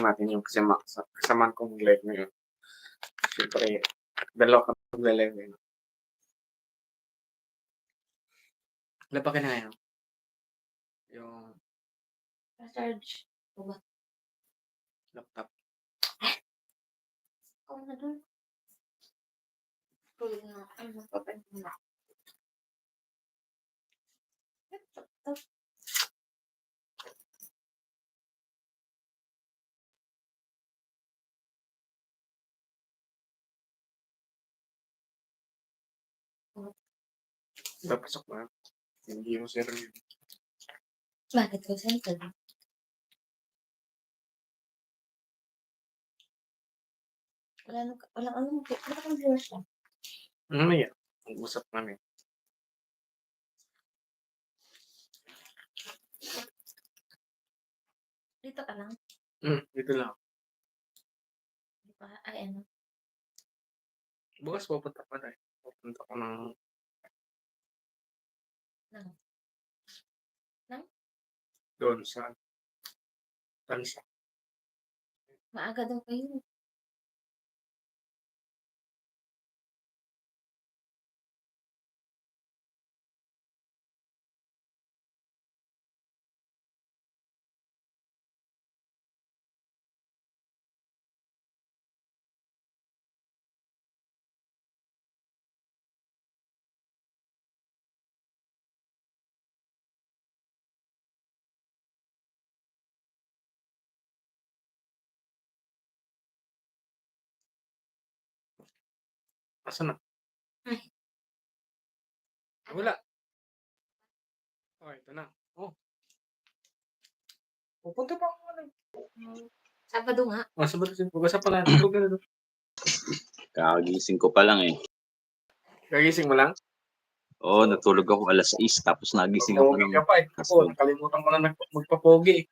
lang natin yung kasamaan kong live ngayon. Siyempre, dalawa kami magle-live ngayon. Wala pa kinain, no? Yung Charge. O ba? laptop. Oo na doon. Tulog na. Ay, magpapalit mo na. Papasok na. Hindi mo sir. Bakit ko center? Walang ano, wala kang viewers lang. Ano yan? Ang-usap namin. Dito ka lang. Dito lang. Di ba? Ay, ano. Bukas pupunta pa tayo. Pupunta ko ng doon sa Tansa. Maaga daw kayo. Asan na? Ay. Wala. Oh, ito na. Oh. Pupunta pa ako. Sabado nga. Sabado. Bukas pa lang. Tulog na doon. Kakagising ko pa lang eh. Kagising mo lang? Oo, natulog ako alas 6 tapos nagising ako Pogi ng... ka pa eh. Ako, nakalimutan ko na magpapogi.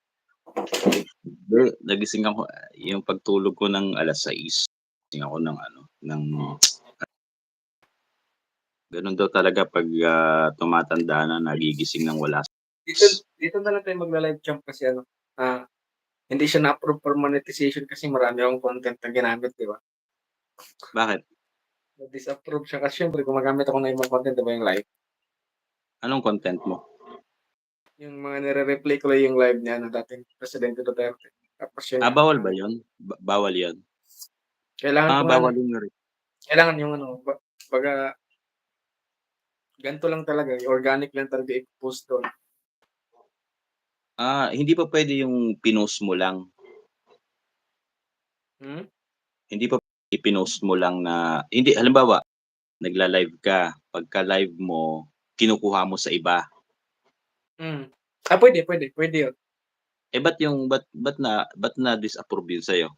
Nagising ako, yung pagtulog ko ng alas 6. Nagising ako ng ganun daw talaga pag tumatanda na, nagigising ng wala. Dito na lang tayo magla-live champ kasi hindi siya na-approve for monetization kasi marami akong content na ginamit, di ba? Bakit? Na-disapprove siya kasi syempre gumagamit ako ng ibang content, di ba, yung live? Anong content mo? Yung mga nire-replay ko lang yung live niya na dating Presidente Duterte. Tapos yun, bawal ba yun? Bawal yan? kailangan ko bawal yun. kailangan yung baga, ganito lang talaga, organic lang talaga i-post doon. Hindi pa pwede yung pinost mo lang. Hindi pa i-pinost mo lang na, hindi, halimbawa, nagla-live ka, pagka live mo, kinukuha mo sa iba. Pwede yun. Ba't na disapprove yun sa'yo?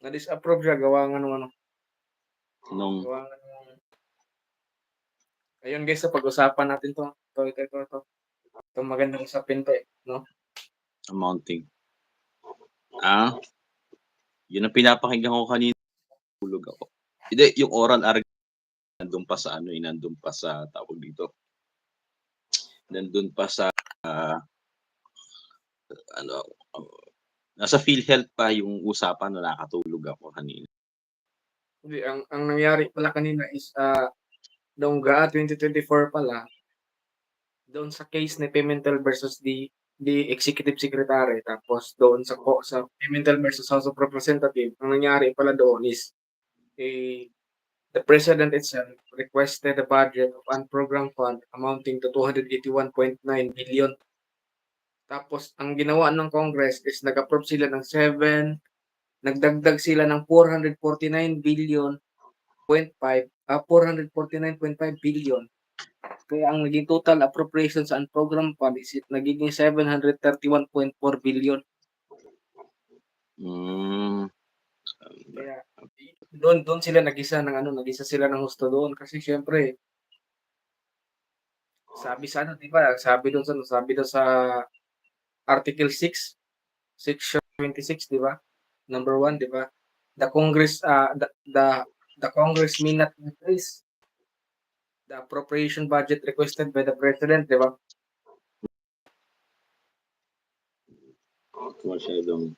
Na-disapprove siya, gawa nga Nung... Ayun guys, sa pag-usapan natin to. Ito. Ito magandang usapin to eh, no? Amounting. Yun ang pinapakinggan ko kanina. Tulog ako. Hindi, yung oral argument, nandun pa sa tawag dito. Nandun pa sa, nasa PhilHealth pa yung usapan na nakatulog ako kanina. Hindi, ang nangyari pala kanina is, noong GAA 2024 pala, doon sa case ni Pimentel versus the Executive Secretary, tapos doon sa Pimentel versus House of Representatives, ang nangyari pala doon is, the President itself requested a budget of unprogrammed fund amounting to 281.9 billion. Tapos, ang ginawa ng Congress is nag-approve sila ng 7, nagdagdag sila ng 449.5 billion, 449.5 billion. Kaya ang naging total appropriation sa unprogrammed fund is nagiging 731.4 billion. Kaya doon sila nagisa sila ng husto doon kasi syempre sabi doon sa Article 6, Section 26, di ba? Number 1, di ba? The Congress may not increase the appropriation budget requested by the President, di ba? Masyadong